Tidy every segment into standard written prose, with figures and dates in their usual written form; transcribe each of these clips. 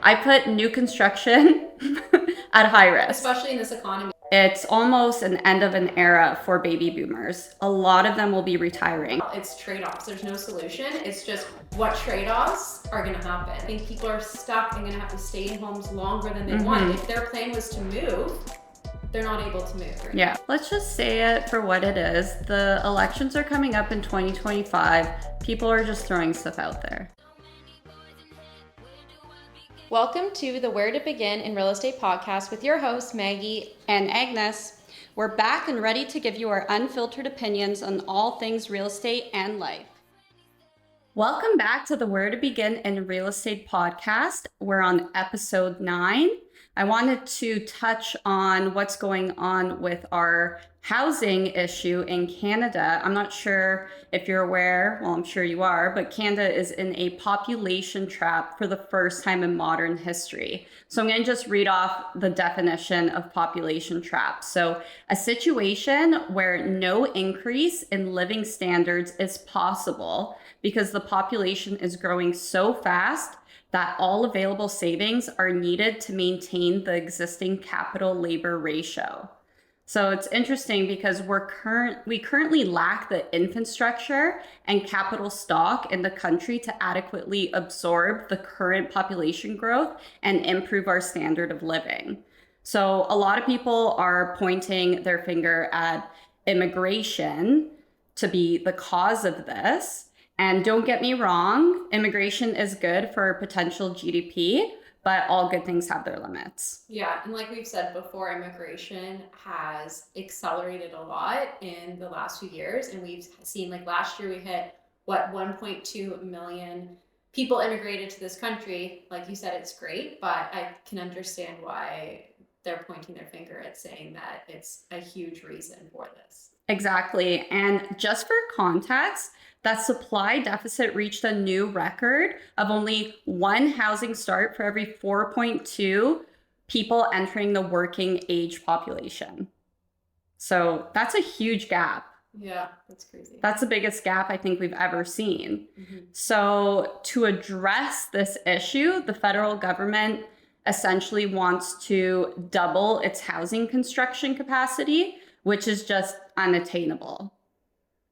I put new construction at high risk. Especially in this economy. It's almost an end of an era for baby boomers. A lot of them will be retiring. It's trade-offs. There's no solution. It's just what trade-offs are going to happen. I think people are stuck and going to have to stay in homes longer than they want. If their plan was to move, they're not able to move. Right? Yeah, let's just say it for what it is. The elections are coming up in 2025. People are just throwing stuff out there. Welcome to the Where to Begin in Real Estate podcast with your hosts, Maggie and Agnes. We're back and ready to give you our unfiltered opinions on all things real estate and life. Welcome back to the Where to Begin in Real Estate podcast. We're on episode 9. I wanted to touch on what's going on with our housing issue in Canada. I'm not sure if you're aware, well, I'm sure you are, but Canada is in a population trap for the first time in modern history. So I'm going to just read off the definition of population trap. So a situation where no increase in living standards is possible because the population is growing so fast that all available savings are needed to maintain the existing capital labor ratio. So it's interesting because we currently lack the infrastructure and capital stock in the country to adequately absorb the current population growth and improve our standard of living. So a lot of people are pointing their finger at immigration to be the cause of this. And don't get me wrong, immigration is good for potential GDP, but all good things have their limits. Yeah, and like we've said before, immigration has accelerated a lot in the last few years. And we've seen, like last year, we hit, 1.2 million people immigrated to this country. Like you said, it's great, but I can understand why they're pointing their finger at saying that it's a huge reason for this. Exactly. And just for context, that supply deficit reached a new record of only one housing start for every 4.2 people entering the working age population. So that's a huge gap. Yeah, that's crazy. That's the biggest gap I think we've ever seen. So to address this issue, the federal government essentially wants to double its housing construction capacity, which is just unattainable.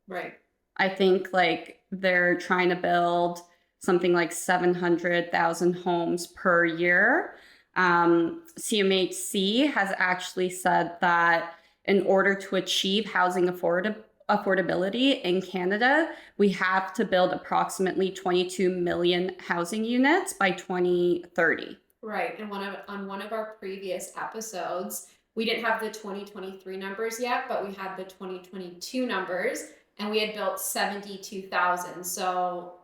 Right. I think like they're trying to build something like 700,000 homes per year. CMHC has actually said that in order to achieve housing affordability in Canada, we have to build approximately 22 million housing units by 2030. Right. And on one of our previous episodes, we didn't have the 2023 numbers yet, but we had the 2022 numbers. And we had built 72,000. So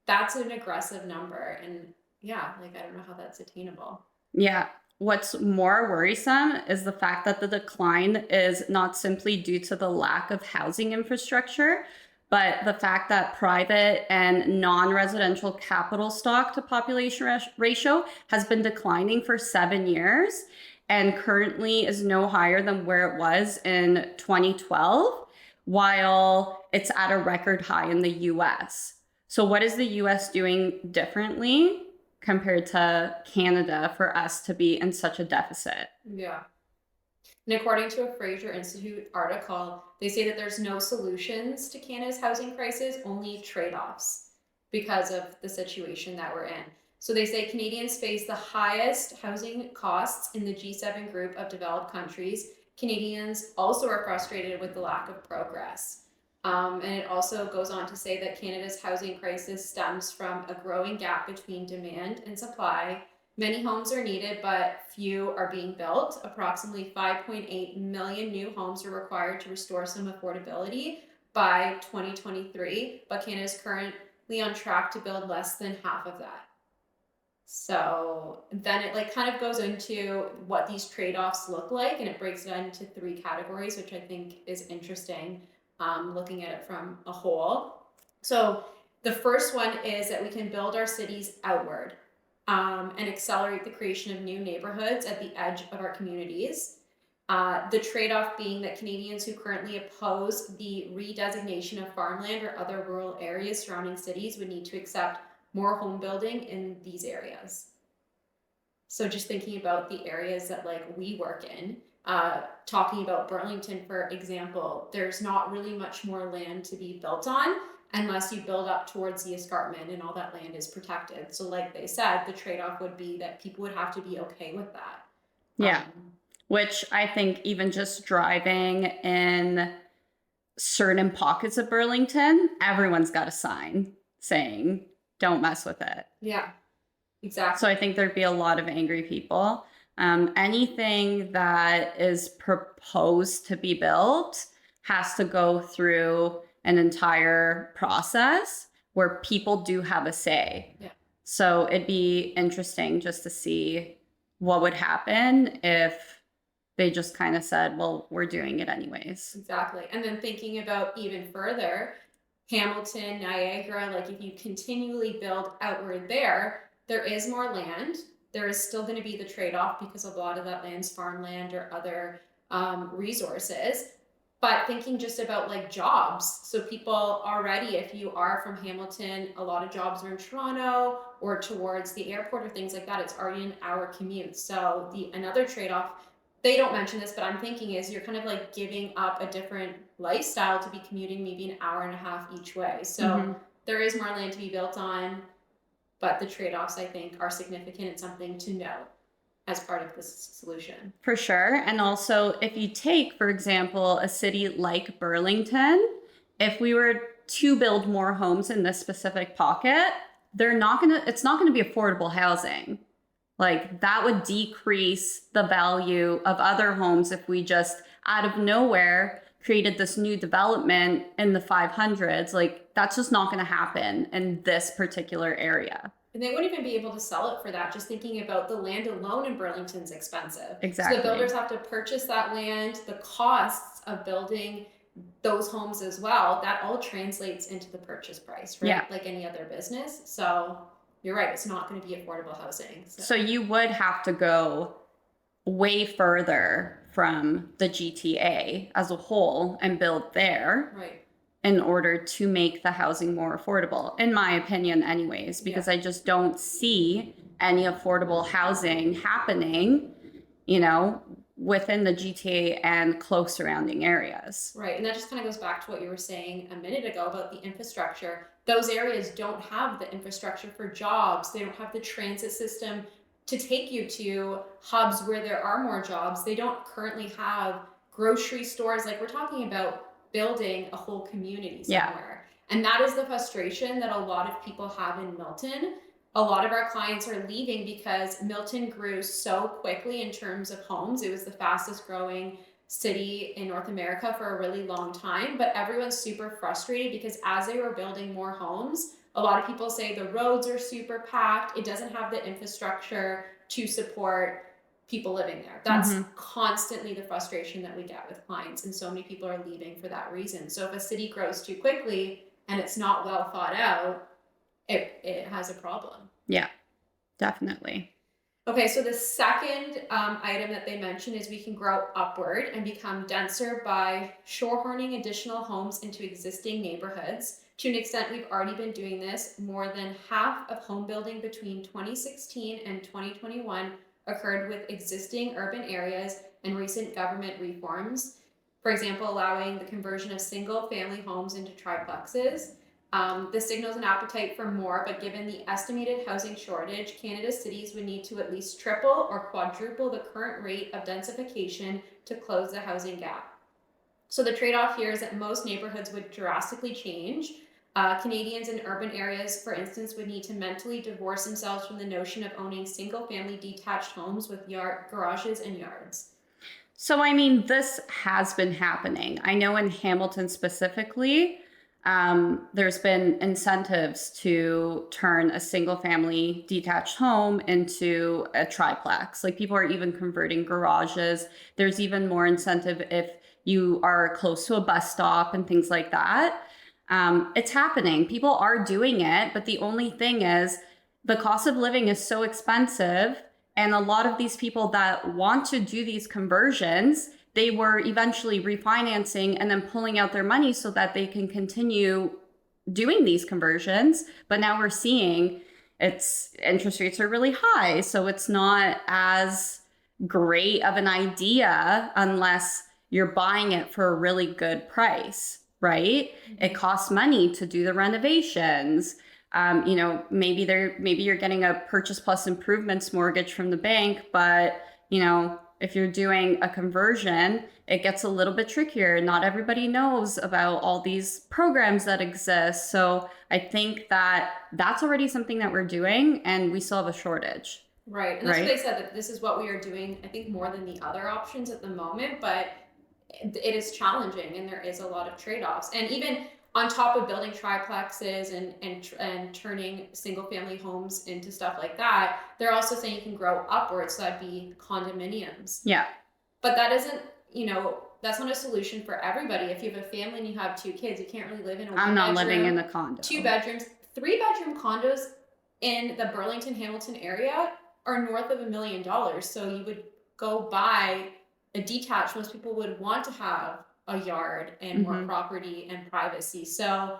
that's an aggressive number. And yeah, like, I don't know how that's attainable. Yeah. What's more worrisome is the fact that the decline is not simply due to the lack of housing infrastructure, but the fact that private and non-residential capital stock to population ratio has been declining for 7 years and currently is no higher than where it was in 2012. While it's at a record high in the US. So what is the US doing differently compared to Canada for us to be in such a deficit? Yeah. And according to a Fraser Institute article, they say that there's no solutions to Canada's housing crisis, only trade-offs because of the situation that we're in. So they say Canadians face the highest housing costs in the G7 group of developed countries. Canadians also are frustrated with the lack of progress. And it also goes on to say that Canada's housing crisis stems from a growing gap between demand and supply. Many homes are needed, but few are being built. Approximately 5.8 million new homes are required to restore some affordability by 2023, but Canada is currently on track to build less than half of that. So then it like kind of goes into what these trade-offs look like, and it breaks it into 3 categories, which I think is interesting, looking at it from a whole. So the first one is that we can build our cities outward and accelerate the creation of new neighborhoods at the edge of our communities. The trade-off being that Canadians who currently oppose the redesignation of farmland or other rural areas surrounding cities would need to accept more home building in these areas. So just thinking about the areas that like we work in, talking about Burlington, for example, there's not really much more land to be built on unless you build up towards the escarpment and all that land is protected. So like they said, the trade-off would be that people would have to be okay with that. Yeah. Which I think even just driving in certain pockets of Burlington, everyone's got a sign saying, don't mess with it. Yeah, exactly. So I think there'd be a lot of angry people. Anything that is proposed to be built has to go through an entire process where people do have a say. Yeah. So it'd be interesting just to see what would happen if they just kind of said, well, we're doing it anyways. Exactly. And then thinking about even further, Hamilton, Niagara, like if you continually build outward there is more land. There is still going to be the trade-off because a lot of that land's farmland or other resources. But thinking just about like jobs. So people already, if you are from Hamilton, a lot of jobs are in Toronto or towards the airport or things like that. It's already an hour commute. So another trade-off, they don't mention this, but I'm thinking is you're kind of like giving up a different lifestyle to be commuting maybe an hour and a half each way. So there is more land to be built on, but the trade-offs I think are significant and something to know as part of this solution. For sure. And also if you take, for example, a city like Burlington, if we were to build more homes in this specific pocket, it's not going to be affordable housing. Like that would decrease the value of other homes if we just out of nowhere created this new development in the 500s. Like that's just not going to happen in this particular area. And they wouldn't even be able to sell it for that. Just thinking about the land alone in Burlington's expensive. Exactly. So the builders have to purchase that land, the costs of building those homes as well, that all translates into the purchase price, right? Yeah. Like any other business. So you're right, it's not going to be affordable housing. So you would have to go way further from the GTA as a whole and build there. Right. In order to make the housing more affordable, in my opinion anyways, because I just don't see any affordable housing happening, within the GTA and close surrounding areas. Right. And that just kind of goes back to what you were saying a minute ago about the infrastructure. Those areas don't have the infrastructure for jobs. They don't have the transit system to take you to hubs where there are more jobs. They don't currently have grocery stores. Like we're talking about building a whole community somewhere. Yeah. And that is the frustration that a lot of people have in Milton. A lot of our clients are leaving because Milton grew so quickly in terms of homes. It was the fastest growing city in North America for a really long time, but everyone's super frustrated because as they were building more homes, a lot of people say the roads are super packed. It doesn't have the infrastructure to support people living there. That's constantly the frustration that we get with clients. And so many people are leaving for that reason. So if a city grows too quickly and it's not well thought out, it has a problem. Yeah, definitely. Okay, so the second item that they mention is we can grow upward and become denser by shoehorning additional homes into existing neighborhoods. To an extent, we've already been doing this. More than half of home building between 2016 and 2021 occurred with existing urban areas and recent government reforms. For example, allowing the conversion of single-family homes into triplexes. This signals an appetite for more, but given the estimated housing shortage, Canada's cities would need to at least triple or quadruple the current rate of densification to close the housing gap. So the trade-off here is that most neighborhoods would drastically change. Canadians in urban areas, for instance, would need to mentally divorce themselves from the notion of owning single-family detached homes with garages and yards. So, I mean, this has been happening. I know in Hamilton specifically, there's been incentives to turn a single-family detached home into a triplex. Like people are even converting garages. There's even more incentive if you are close to a bus stop and things like that. It's happening. People are doing it, but the only thing is the cost of living is so expensive. And a lot of these people that want to do these conversions, they were eventually refinancing and then pulling out their money so that they can continue doing these conversions. But now we're seeing, interest rates are really high, so it's not as great of an idea unless you're buying it for a really good price, right? It costs money to do the renovations. Maybe you're getting a purchase plus improvements mortgage from the bank, but if you're doing a conversion, it gets a little bit trickier. Not everybody knows about all these programs that exist. So I think that that's already something that we're doing, and we still have a shortage. Right. And that's what they said, that this is what we are doing, I think, more than the other options at the moment, but it is challenging and there is a lot of trade-offs. And even on top of building triplexes and turning single family homes into stuff like that, they're also saying you can grow upwards. So that'd be condominiums. Yeah. But that isn't, that's not a solution for everybody. If you have a family and you have 2 kids, you can't really live in a I'm not living in a condo. 2 bedrooms, 3-bedroom condos in the Burlington, Hamilton area are north of $1 million. So you would go buy a detached. Most people would want to have a yard and more property and privacy. So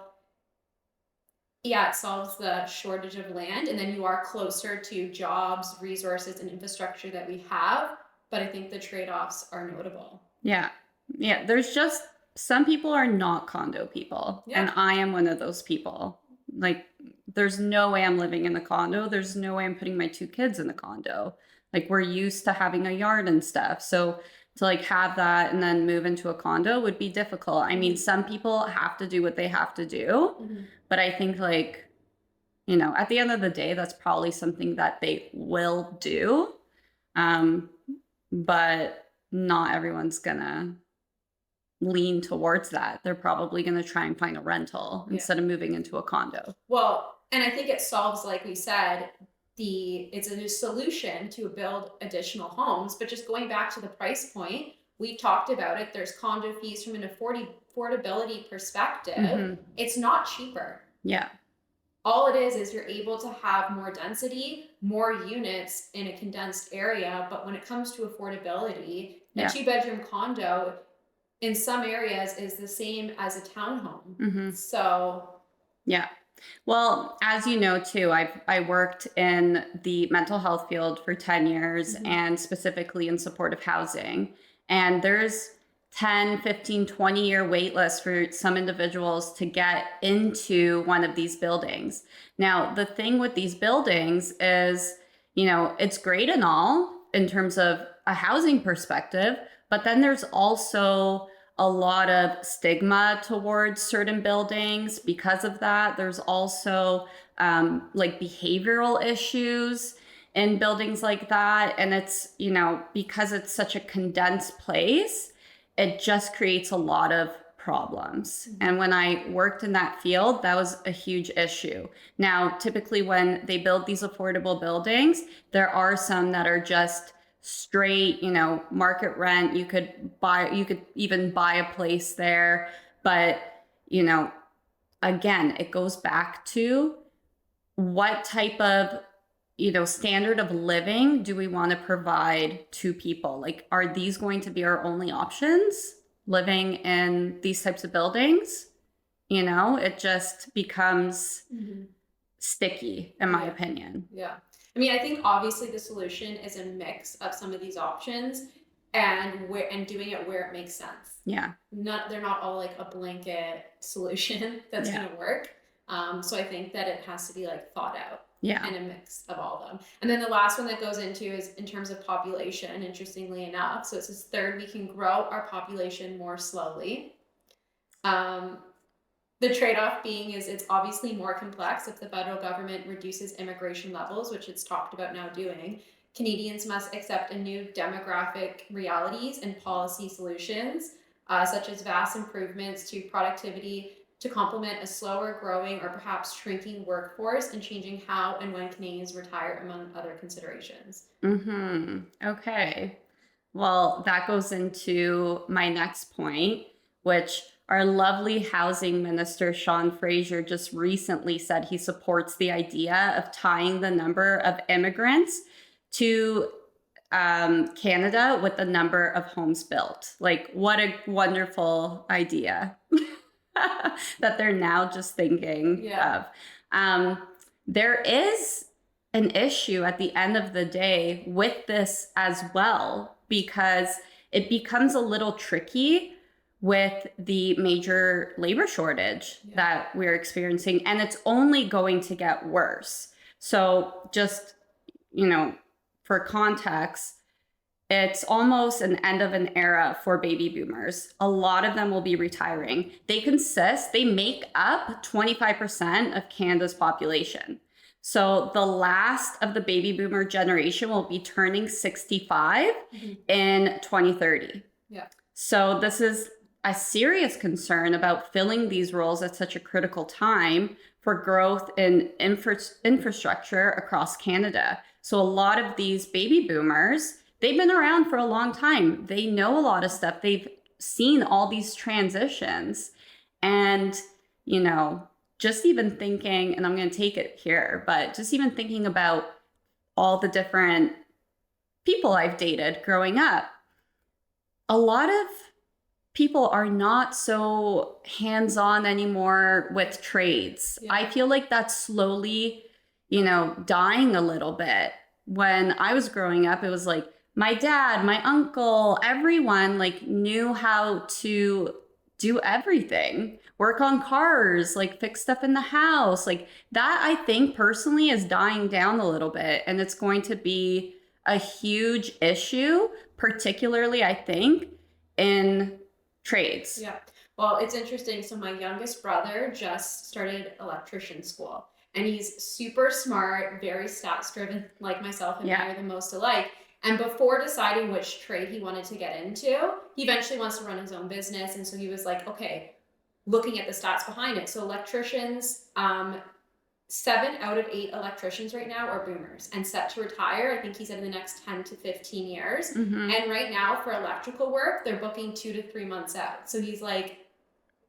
yeah, it solves the shortage of land, and then you are closer to jobs, resources, and infrastructure that we have. But I think the trade-offs are notable. Yeah. There's just some people are not condo people, and I am one of those people. Like, there's no way I'm living in a condo. There's no way I'm putting my 2 kids in a condo. Like, we're used to having a yard and stuff. So to like have that and then move into a condo would be difficult. I mean, some people have to do what they have to do, but I think like, at the end of the day, that's probably something that they will do. But not everyone's gonna lean towards that. They're probably gonna try and find a rental instead of moving into a condo. Well, and I think it solves, like we said, it's a new solution to build additional homes, but just going back to the price point, we talked about it. There's condo fees from an affordability perspective. It's not cheaper. Yeah. All it is you're able to have more density, more units in a condensed area. But when it comes to affordability, a 2-bedroom condo in some areas is the same as a townhome. So yeah. Well, as you know, too, I worked in the mental health field for 10 years and specifically in supportive housing. And there's 10, 15, 20-year wait lists for some individuals to get into one of these buildings. Now, the thing with these buildings is, it's great and all in terms of a housing perspective, but then there's also a lot of stigma towards certain buildings because of that. There's also like behavioral issues in buildings like that. And it's, because it's such a condensed place, it just creates a lot of problems. And when I worked in that field, that was a huge issue. Now, typically when they build these affordable buildings, there are some that are just straight, market rent. You could even buy a place there. But, again, it goes back to what type of, standard of living do we want to provide to people? Like, are these going to be our only options living in these types of buildings? It just becomes sticky, in my opinion. Yeah. I mean, I think obviously the solution is a mix of some of these options and doing it where it makes sense. Yeah. They're not all like a blanket solution that's going to work. So I think that it has to be like thought out. Yeah. And a mix of all of them. And then the last one that goes into is in terms of population, interestingly enough. So it says third, we can grow our population more slowly. The trade-off being is it's obviously more complex if the federal government reduces immigration levels, which it's talked about now doing. Canadians must accept a new demographic realities and policy solutions, such as vast improvements to productivity to complement a slower growing or perhaps shrinking workforce and changing how and when Canadians retire, among other considerations. Okay. Well, that goes into my next point, which our lovely housing minister, Sean Fraser, just recently said he supports the idea of tying the number of immigrants to Canada with the number of homes built. Like, what a wonderful idea that they're now just thinking of. There is an issue at the end of the day with this as well, because it becomes a little tricky with the major labor shortage that we're experiencing, and it's only going to get worse. So just, for context, it's almost an end of an era for baby boomers. A lot of them will be retiring. They make up 25% of Canada's population. So the last of the baby boomer generation will be turning 65 in 2030. Yeah. So this is a serious concern about filling these roles at such a critical time for growth in infrastructure across Canada. So a lot of these baby boomers, they've been around for a long time. They know a lot of stuff. They've seen all these transitions. And, just even thinking, and I'm going to take it here, but just even thinking about all the different people I've dated growing up, a lot of people are not so hands-on anymore with trades. Yeah. I feel like that's slowly, dying a little bit. When I was growing up, it was like my dad, my uncle, everyone knew how to do everything, work on cars, fix stuff in the house. That, I think personally, is dying down a little bit, and it's going to be a huge issue, particularly I think in trades. Yeah. Well, it's interesting. So my youngest brother just started electrician school, and he's super smart, very stats driven, like myself and I are the most alike. And before deciding which trade he wanted to get into, he eventually wants to run his own business. And so he was like, okay, looking at the stats behind it. So electricians, 7 out of 8 electricians right now are boomers and set to retire. I think he said in the next 10 to 15 years. And right now for electrical work, they're booking 2 to 3 months out. So he's like,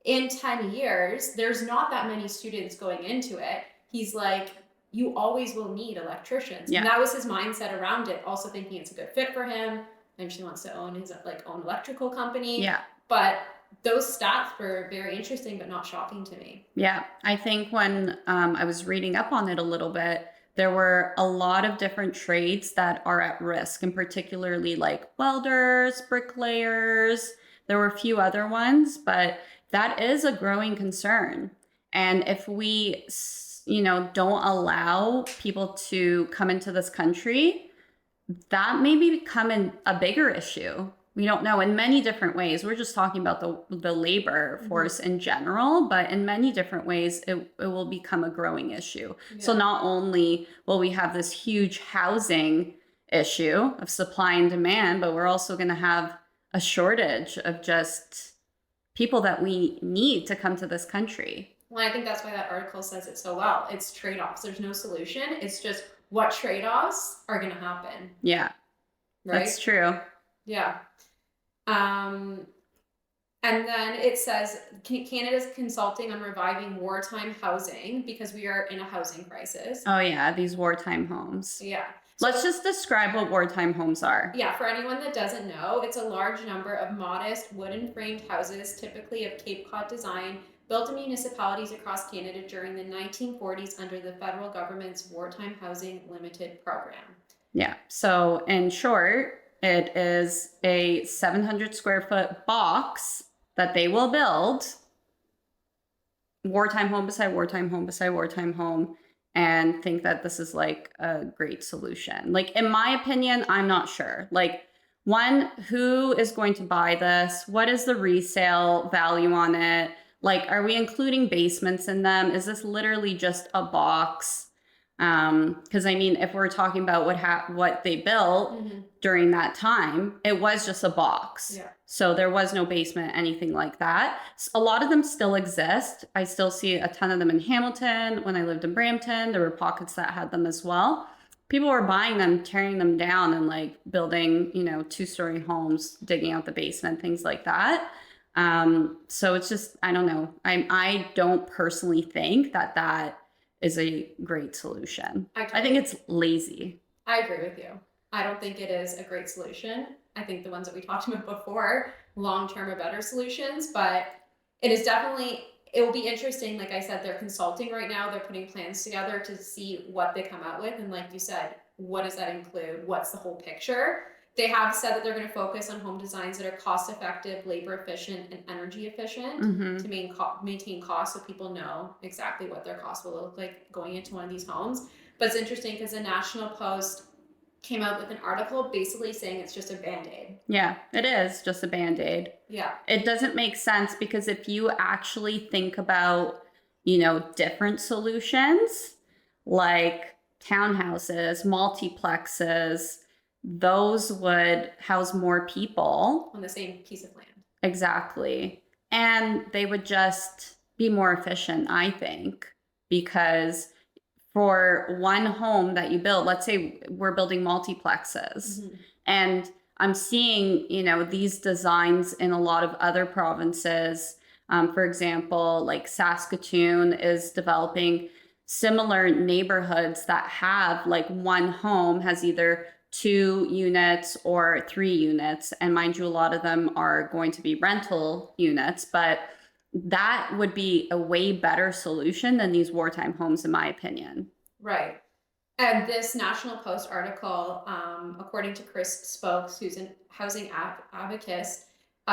in 10 years, there's not that many students going into it. He's like, you always will need electricians. Yeah. And that was his mindset around it. Also thinking it's a good fit for him. Eventually wants to own his own electrical company. Yeah. But those stats were very interesting, but not shocking to me. Yeah. I think when I was reading up on it a little bit, there were a lot of different trades that are at risk, and particularly welders, bricklayers. There were a few other ones, but that is a growing concern. And if we don't allow people to come into this country, that may be becoming a bigger issue. We don't know, in many different ways. We're just talking about the labor force in general, but in many different ways, it will become a growing issue. Yeah. So not only will we have this huge housing issue of supply and demand, but we're also going to have a shortage of just people that we need to come to this country. Well, I think that's why that article says it so well. It's trade-offs. There's no solution. It's just what trade-offs are going to happen. Yeah, right? That's true. Yeah. And then it says Canada's consulting on reviving wartime housing because we are in a housing crisis. Oh, yeah, these wartime homes. Yeah. Let's just describe what wartime homes are. Yeah, for anyone that doesn't know, it's a large number of modest wooden framed houses, typically of Cape Cod design, built in municipalities across Canada during the 1940s under the federal government's Wartime Housing Limited program. Yeah, so in short, it is a 700 square foot box that they will build, wartime home beside wartime home beside wartime home, and think that this is a great solution. In my opinion, I'm not sure. One, who is going to buy this? What is the resale value on it? Are we including basements in them? Is this literally just a box? Because if we're talking about what they built during that time, it was just a box. Yeah. So there was no basement, anything like that. A lot of them still exist. I still see a ton of them in Hamilton. When I lived in Brampton, there were pockets that had them as well. People were buying them, tearing them down, and building, 2-story homes, digging out the basement, things like that. So it's just, I don't know. I don't personally think that is a great solution. I think it's lazy. I agree with you. I don't think it is a great solution. I think the ones that we talked about before, long-term are better solutions, but it is definitely it will be interesting. Like I said, they're consulting right now. They're putting plans together to see what they come out with. And like you said, what does that include? What's the whole picture? They have said that they're going to focus on home designs that are cost effective, labor efficient, and energy efficient to maintain costs, so people know exactly what their costs will look like going into one of these homes. But it's interesting because the National Post came out with an article basically saying it's just a Band-Aid. Yeah, it is just a Band-Aid. Yeah. It doesn't make sense because if you actually think about, different solutions like townhouses, multiplexes, those would house more people on the same piece of land. Exactly. And they would just be more efficient, I think, because for one home that you build, let's say we're building multiplexes, and I'm seeing, these designs in a lot of other provinces. For example, like Saskatoon is developing similar neighborhoods that have like one home has either 2 units or 3 units. And mind you, a lot of them are going to be rental units, but that would be a way better solution than these wartime homes, in my opinion. Right. And this National Post article, according to Chris Spokes, who's a housing advocate,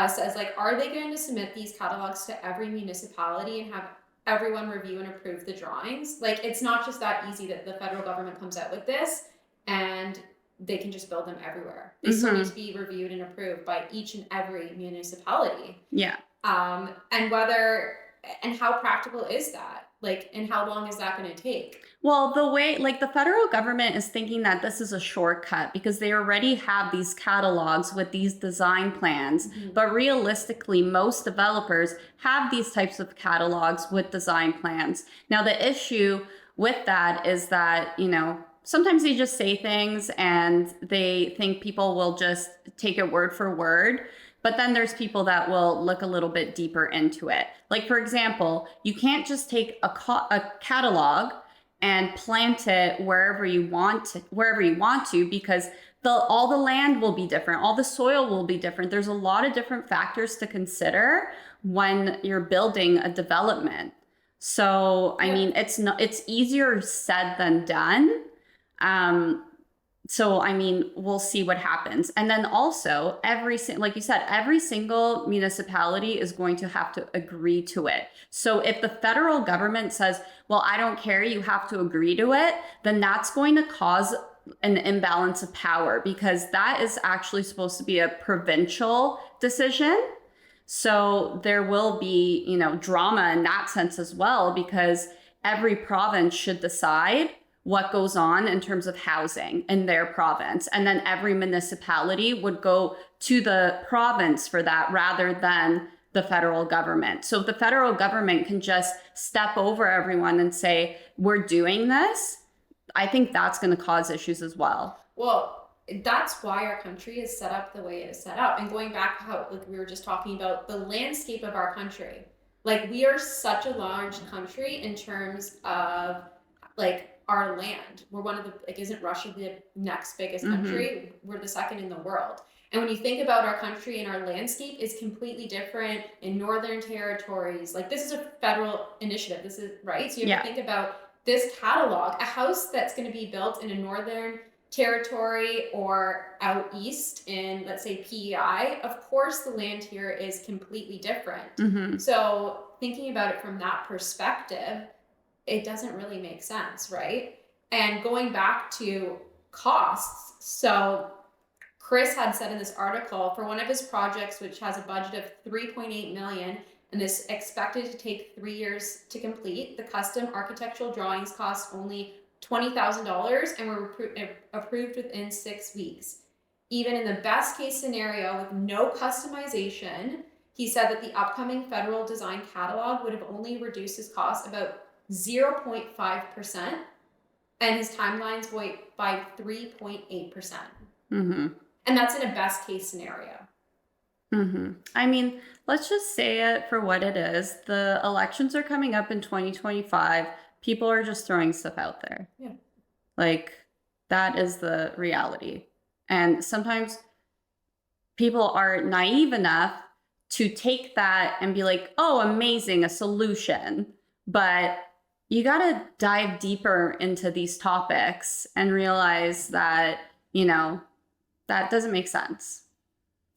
says, like, are they going to submit these catalogs to every municipality and have everyone review and approve the drawings? Like, it's not just that easy that the federal government comes out with this and they can just build them everywhere. They still need to be reviewed and approved by each and every municipality. Yeah. And how practical is that? Like, and how long is that going to take? Well, the way, like, the federal government is thinking that this is a shortcut because they already have these catalogs with these design plans. But realistically, most developers have these types of catalogs with design plans. Now, the issue with that is that, sometimes they just say things and they think people will just take it word for word. But then there's people that will look a little bit deeper into it. Like, for example, you can't just take a catalog and plant it wherever you want to, because all the land will be different. All the soil will be different. There's a lot of different factors to consider when you're building a development. So, I mean, it's easier said than done. So, I mean, we'll see what happens. And then also, like you said, every single municipality is going to have to agree to it. So if the federal government says, well, I don't care, you have to agree to it, then that's going to cause an imbalance of power, because that is actually supposed to be a provincial decision. So there will be, drama in that sense as well, because every province should decide what goes on in terms of housing in their province. And then every municipality would go to the province for that rather than the federal government. So if the federal government can just step over everyone and say, we're doing this, I think that's going to cause issues as well. Well, that's why our country is set up the way it is set up. And going back to how, like, we were just talking about the landscape of our country. Like, we are such a large country in terms of, like, our land. We're one of the, like, isn't Russia the next biggest country? We're the second in the world. And when you think about our country and our landscape is completely different in northern territories. Like, this is a federal initiative. This is right. So you have to think about this catalog, a house that's going to be built in a northern territory or out east in, let's say, PEI. Of course, the land here is completely different. So thinking about it from that perspective, it doesn't really make sense, right? And going back to costs, so Chris had said in this article, for one of his projects, which has a budget of $3.8 million and is expected to take 3 years to complete, the custom architectural drawings cost only $20,000 and were approved within 6 weeks. Even in the best case scenario with no customization, he said that the upcoming federal design catalog would have only reduced his cost about 0.5%, and his timelines by 3.8%. And that's in a best case scenario. I mean, let's just say it for what it is. The elections are coming up in 2025. People are just throwing stuff out there. Yeah. Like, that is the reality. And sometimes people are naive enough to take that and be like, oh, amazing, a solution. But you got to dive deeper into these topics and realize that, that doesn't make sense,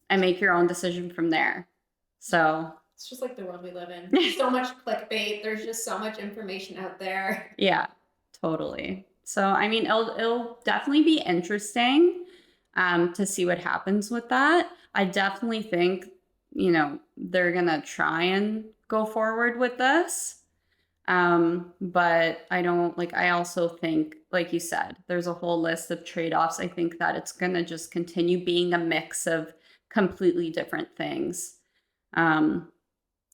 and make your own decision from there. So it's just like the world we live in. There's so much clickbait. There's just so much information out there. Yeah, totally. So, I mean, it'll definitely be interesting to see what happens with that. I definitely think, they're going to try and go forward with this. But I also think, like you said, there's a whole list of trade-offs. I think that it's going to just continue being a mix of completely different things. How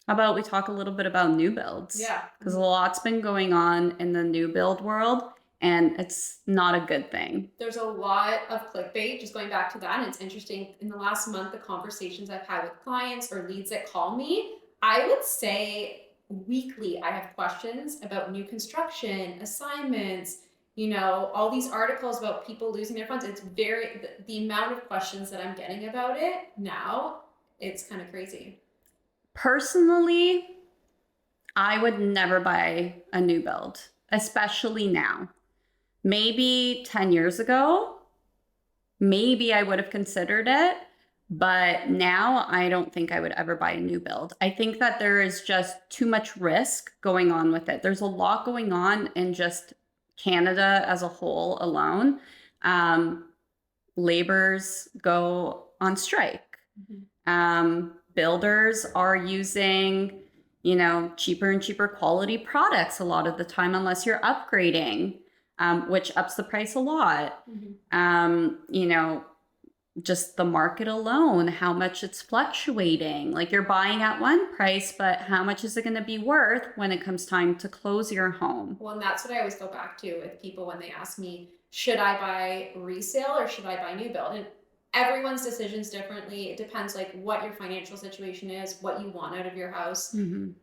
about we talk a little bit about new builds? Yeah. Because a lot's been going on in the new build world, and it's not a good thing. There's a lot of clickbait, just going back to that. And it's interesting, in the last month, the conversations I've had with clients or leads that call me, I would say weekly I have questions about new construction, assignments, all these articles about people losing their funds. It's the amount of questions that I'm getting about it now, it's kind of crazy. Personally, I would never buy a new build, especially now. Maybe 10 years ago, maybe I would have considered it. But now I don't think I would ever buy a new build. I think that there is just too much risk going on with it. There's a lot going on in just Canada as a whole alone. Laborers go on strike. Builders are using, cheaper and cheaper quality products a lot of the time, unless you're upgrading, which ups the price a lot. Just the market alone, how much it's fluctuating. Like, you're buying at one price, but how much is it going to be worth when it comes time to close your home? Well, and that's what I always go back to with people when they ask me, should I buy resale or should I buy new build? And everyone's decision's differently. It depends like what your financial situation is, what you want out of your house,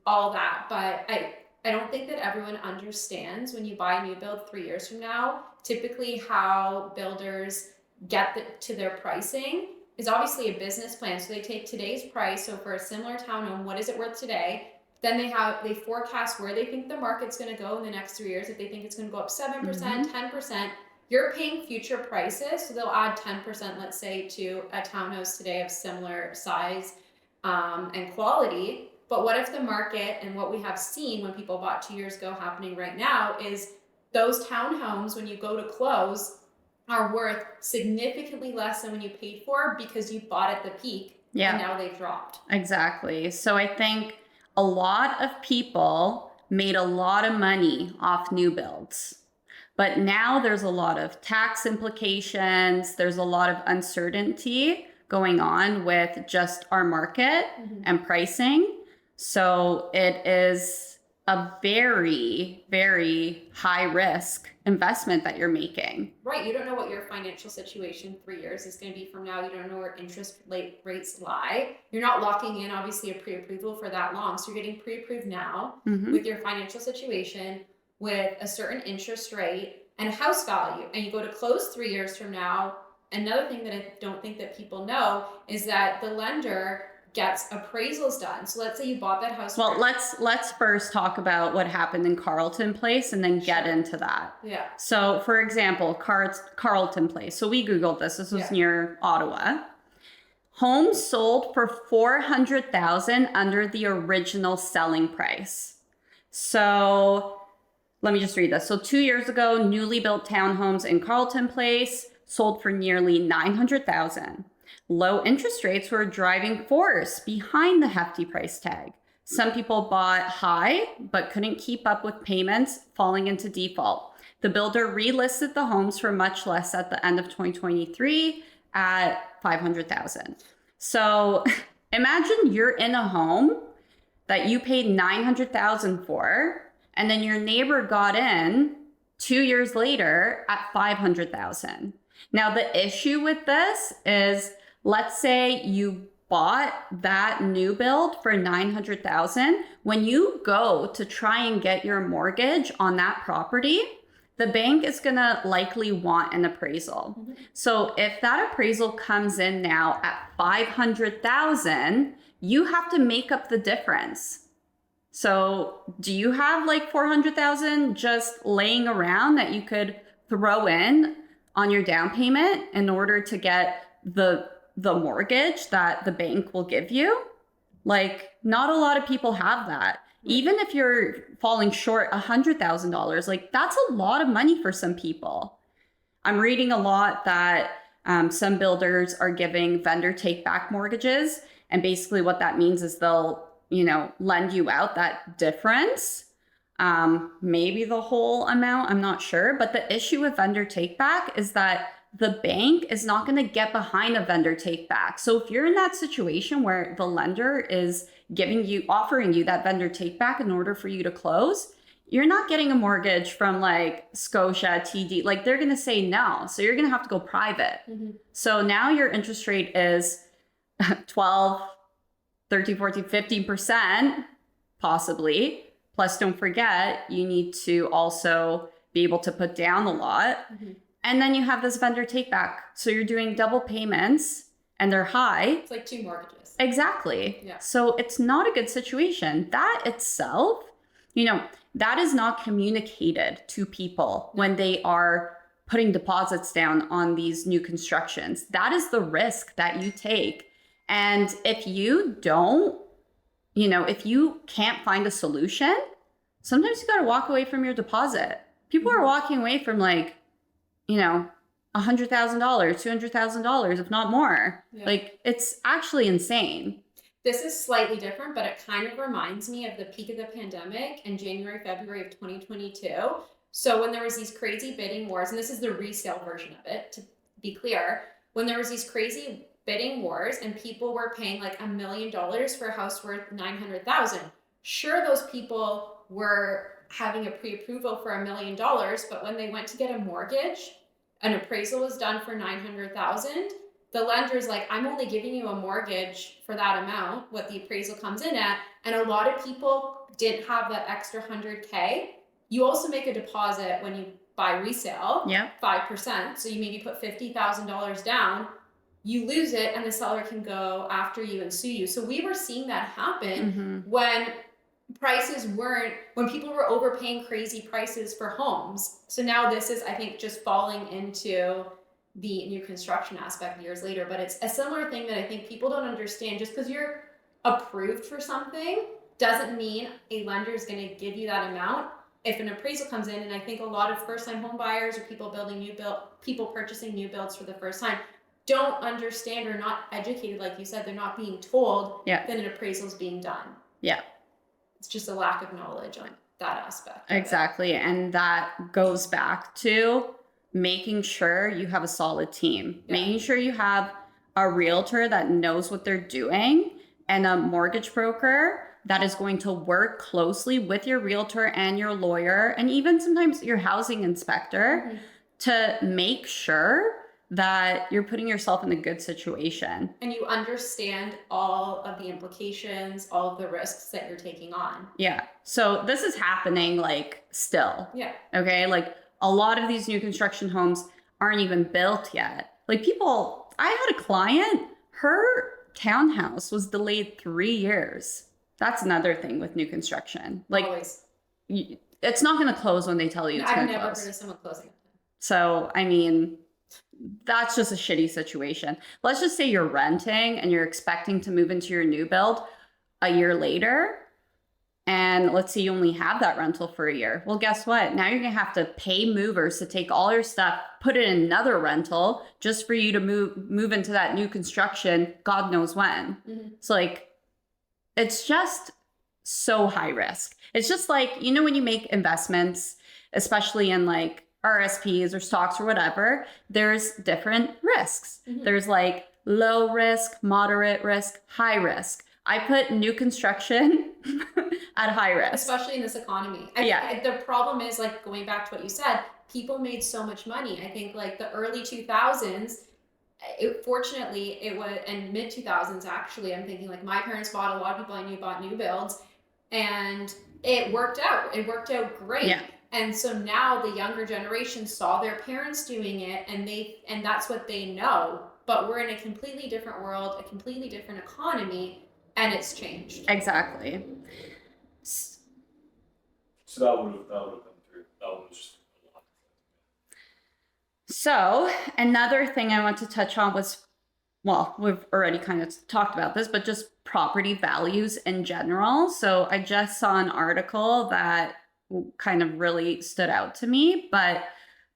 all that. But I don't think that everyone understands when you buy a new build 3 years from now, typically how builders get to their pricing is obviously a business plan. So they take today's price. So for a similar townhome, what is it worth today? Then they forecast where they think the market's going to go in the next 3 years. If they think it's going to go up 7%, 10%, you're paying future prices. So they'll add 10%, let's say, to a townhouse today of similar size and quality. But what if the market, and what we have seen when people bought 2 years ago happening right now, is those townhomes, when you go to close, are worth significantly less than when you paid for, because you bought at the peak and now they've dropped. Exactly. So I think a lot of people made a lot of money off new builds, but now there's a lot of tax implications. There's a lot of uncertainty going on with just our market and pricing. So it is a very, very high risk investment that you're making. Right. You don't know what your financial situation 3 years is going to be from now. You don't know where interest rates lie. You're not locking in, obviously, a pre-approval for that long. So you're getting pre-approved now with your financial situation, with a certain interest rate and a house value. And you go to close 3 years from now. Another thing that I don't think that people know is that the lender gets appraisals done. So let's say you bought that house. Well, let's first talk about what happened in Carlton Place and then get into that. Yeah. So, for example, Carlton Place. So we Googled this. This was near Ottawa. Homes sold for $400,000 under the original selling price. So let me just read this. So 2 years ago, newly built townhomes in Carlton Place sold for nearly $900,000. Low interest rates were a driving force behind the hefty price tag. Some people bought high, but couldn't keep up with payments, falling into default. The builder relisted the homes for much less at the end of 2023 at $500,000. So imagine you're in a home that you paid $900,000 for, and then your neighbor got in 2 years later at $500,000. Now, the issue with this is, let's say you bought that new build for $900,000. When you go to try and get your mortgage on that property, the bank is going to likely want an appraisal. Mhm. So if that appraisal comes in now at 500,000, you have to make up the difference. So do you have like 400,000 just laying around that you could throw in on your down payment in order to get the mortgage that the bank will give you? Like, not a lot of people have that. Even if you're falling short $100,000, like that's a lot of money for some people. I'm reading a lot that some builders are giving vendor take back mortgages. And basically what that means is they'll, lend you out that difference. Maybe the whole amount, I'm not sure. But the issue with vendor take back is that the bank is not going to get behind a vendor take back. So if you're in that situation where the lender is offering you that vendor take back in order for you to close, you're not getting a mortgage from like Scotia, TD. Like they're going to say no. So you're going to have to go private. Mm-hmm. So now your interest rate is 12, 13, 14, 15% possibly. Plus, don't forget, you need to also be able to put down a lot. Mm-hmm. And then you have this vendor take back. So you're doing double payments and they're high. It's like 2 mortgages. Exactly. Yeah. So it's not a good situation. That itself, that is not communicated to people when they are putting deposits down on these new constructions. That is the risk that you take. And if you don't, if you can't find a solution, sometimes you got to walk away from your deposit. People are walking away from like, $100,000, $200,000, if not more. Yeah. Like it's actually insane. This is slightly different, but it kind of reminds me of the peak of the pandemic in January, February of 2022. So when there was these crazy bidding wars, and this is the resale version of it, to be clear, when there was these crazy bidding wars and people were paying like $1 million for a house worth $900,000. Sure, those people were having a pre-approval for $1 million, but when they went to get a mortgage, an appraisal was done for $900,000. The lender's like, I'm only giving you a mortgage for that amount, what the appraisal comes in at. And a lot of people didn't have that extra $100K. You also make a deposit when you buy resale, 5%. So you maybe put $50,000 down, you lose it, and the seller can go after you and sue you. So we were seeing that happen when people were overpaying crazy prices for homes. So now this is, I think, just falling into the new construction aspect years later, but it's a similar thing that I think people don't understand. Just because you're approved for something doesn't mean a lender is going to give you that amount. If an appraisal comes in, and I think a lot of first-time home buyers or people purchasing new builds for the first time don't understand or not educated, like you said, they're not being told that an appraisal is being done. Yeah. It's just a lack of knowledge on that aspect. Exactly. And that goes back to making sure you have a solid team, making sure you have a realtor that knows what they're doing and a mortgage broker that is going to work closely with your realtor and your lawyer and even sometimes your housing inspector to make sure that you're putting yourself in a good situation. And you understand all of the implications, all of the risks that you're taking on. Yeah. So this is happening like still. Yeah. Okay. Like a lot of these new construction homes aren't even built yet. Like I had a client, her townhouse was delayed 3 years. That's another thing with new construction. Like always. It's not going to close when they tell you it's going to close. I've never heard of someone closing it. So, I mean, that's just a shitty situation. Let's just say you're renting and you're expecting to move into your new build a year later. And let's say you only have that rental for a year. Well, guess what? Now you're going to have to pay movers to take all your stuff, put it in another rental just for you to move into that new construction, God knows when. It's like, it's just so high risk. It's just like, when you make investments, especially in like RSPs or stocks or whatever, there's different risks. There's like low risk, moderate risk, high risk. I put new construction at high risk. Especially in this economy. I think the problem is, like, going back to what you said, people made so much money. I think like the early 2000s, fortunately it was, and mid 2000s actually, I'm thinking like my parents bought, a lot of people I knew bought new builds, and it worked out. It worked out great. Yeah. And so now the younger generation saw their parents doing it, and that's what they know. But we're in a completely different world, a completely different economy, and it's changed. Exactly. So that would have come through. That was just a lot. So another thing I want to touch on was, well, we've already kind of talked about this, but just property values in general. So I just saw an article that kind of really stood out to me, but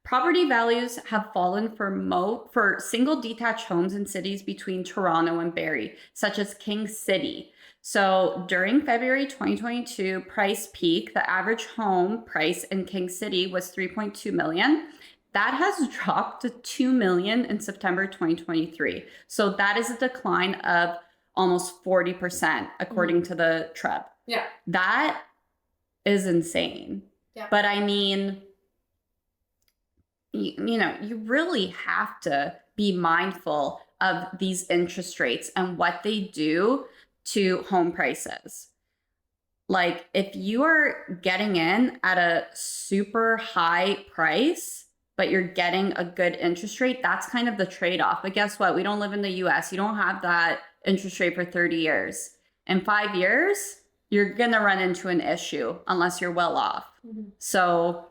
property values have fallen for single detached homes in cities between Toronto and Barrie, such as King City. So during February 2022 price peak, the average home price in King City was 3.2 million. That has dropped to 2 million in September 2023. So that is a decline of almost 40% according to the TREB. Yeah. That is insane. Yeah. But I mean, you know, you really have to be mindful of these interest rates and what they do to home prices. Like if you are getting in at a super high price, but you're getting a good interest rate, that's kind of the trade-off. But guess what? We don't live in the US. You don't have that interest rate for 30 years. In 5 years, you're going to run into an issue unless you're well off. Mm-hmm. So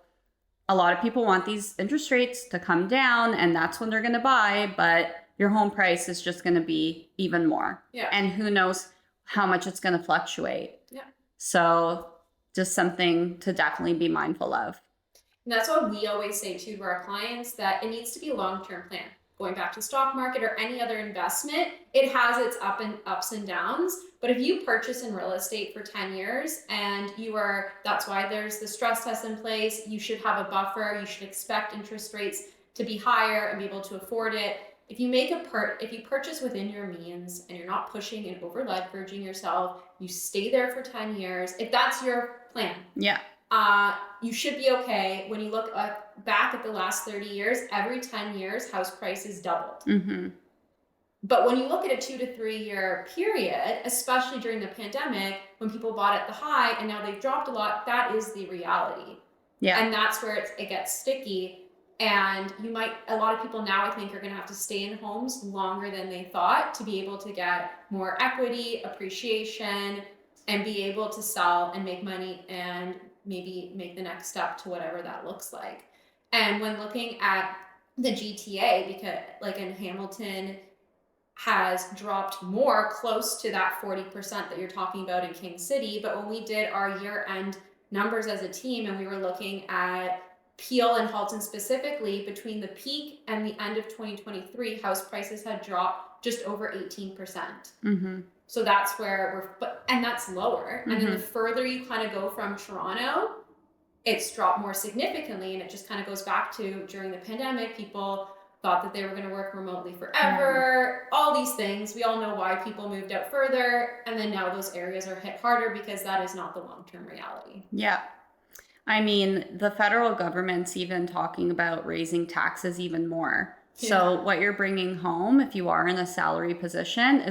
a lot of people want these interest rates to come down, and that's when they're going to buy, but your home price is just going to be even more. Yeah. And who knows how much it's going to fluctuate. Yeah. So just something to definitely be mindful of. And that's what we always say too to our clients, that it needs to be a long-term plan. Going back to the stock market or any other investment, it has its ups and downs. But if you purchase in real estate for 10 years and that's why there's the stress test in place, you should have a buffer, you should expect interest rates to be higher and be able to afford it. If you purchase within your means and you're not pushing and over leveraging yourself, you stay there for 10 years. If that's your plan. Yeah. You should be okay. When you look back at the last 30 years, every 10 years, house prices doubled. Mm-hmm. But when you look at a 2 to 3 year period, especially during the pandemic, when people bought at the high and now they've dropped a lot, that is the reality. Yeah. And that's where it gets sticky. And a lot of people now I think are going to have to stay in homes longer than they thought to be able to get more equity, appreciation, and be able to sell and make money and maybe make the next step to whatever that looks like. And when looking at the GTA, because like in Hamilton has dropped more, close to that 40% that you're talking about in King City. But when we did our year-end numbers as a team and we were looking at Peel and Halton specifically, between the peak and the end of 2023, house prices had dropped just over 18%. Mm-hmm. So that's where and that's lower. Mm-hmm. And then the further you kind of go from Toronto, it's dropped more significantly. And it just kind of goes back to during the pandemic, people thought that they were going to work remotely forever, all these things. We all know why people moved out further. And then now those areas are hit harder because that is not the long-term reality. Yeah. I mean, the federal government's even talking about raising taxes even more. Yeah. So what you're bringing home, if you are in a salary position,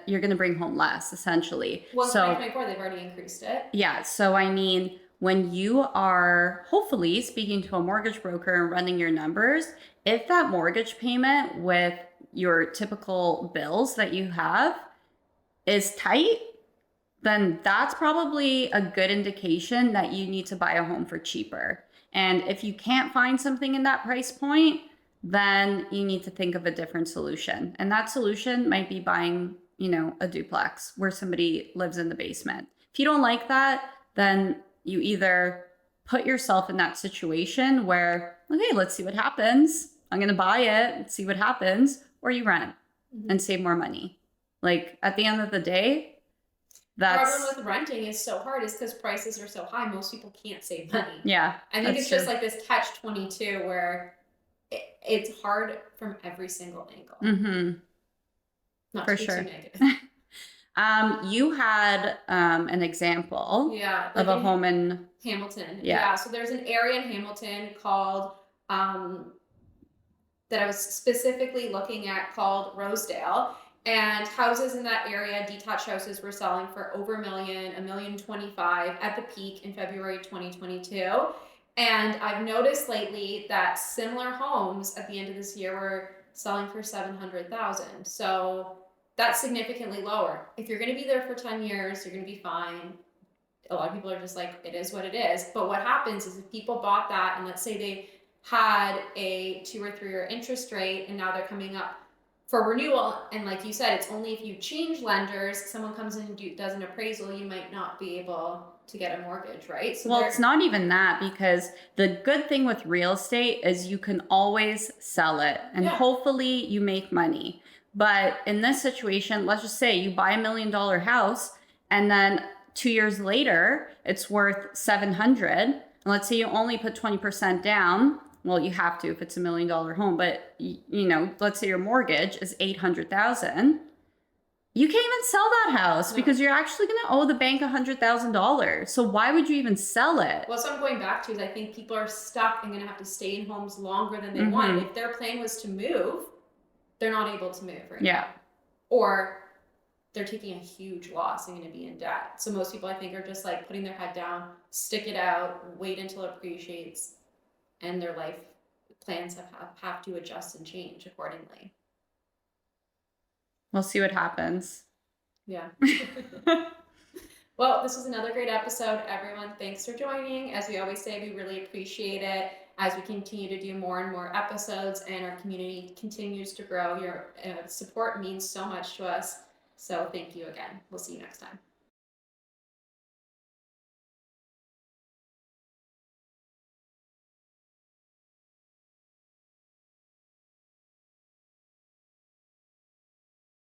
you're gonna bring home less, essentially. Well, in so 2024, they've already increased it. Yeah. So I mean, when you are hopefully speaking to a mortgage broker and running your numbers, if that mortgage payment with your typical bills that you have is tight, then that's probably a good indication that you need to buy a home for cheaper. And if you can't find something in that price point, then you need to think of a different solution. And that solution might be buying, a duplex where somebody lives in the basement. If you don't like that, then you either put yourself in that situation where, okay, let's see what happens. I'm going to buy it and see what happens, or you rent and save more money. Like at the end of the day, The problem with renting is so hard is because prices are so high. Most people can't save money. Yeah. I think it's just like this catch-22 where it's hard from every single angle. Mm-hmm. Not for to be sure. too negative. You had an example of a home in Hamilton. Yeah. So there's an area in Hamilton called that I was specifically looking at called Rosedale. And houses in that area, detached houses, were selling for over $1 million, $1.025 million at the peak in February 2022. And I've noticed lately that similar homes at the end of this year were selling for 700,000. So that's significantly lower. If you're going to be there for 10 years, you're going to be fine. A lot of people are just like, it is what it is. But what happens is if people bought that, and let's say they had a 2 or 3 year interest rate, and now they're coming up for renewal, and like you said, it's only if you change lenders, someone comes in and does an appraisal, you might not be able to get a mortgage, right? So well, it's not even that, because the good thing with real estate is you can always sell it and hopefully you make money. But in this situation, let's just say you buy $1 million house and then 2 years later it's worth 700, and let's say you only put 20% down. Well, you have to if it's $1 million home, but let's say your mortgage is 800,000. You can't even sell that house because you're actually going to owe the bank $100,000. So why would you even sell it? Well, so I'm going back to is I think people are stuck and going to have to stay in homes longer than they want. If their plan was to move, they're not able to move right now. Or they're taking a huge loss and going to be in debt. So most people, I think, are just like putting their head down, stick it out, wait until it appreciates, and their life plans have to adjust and change accordingly. We'll see what happens. Yeah. Well, this was another great episode. Everyone, thanks for joining. As we always say, we really appreciate it as we continue to do more and more episodes and our community continues to grow. Your support means so much to us. So thank you again. We'll see you next time.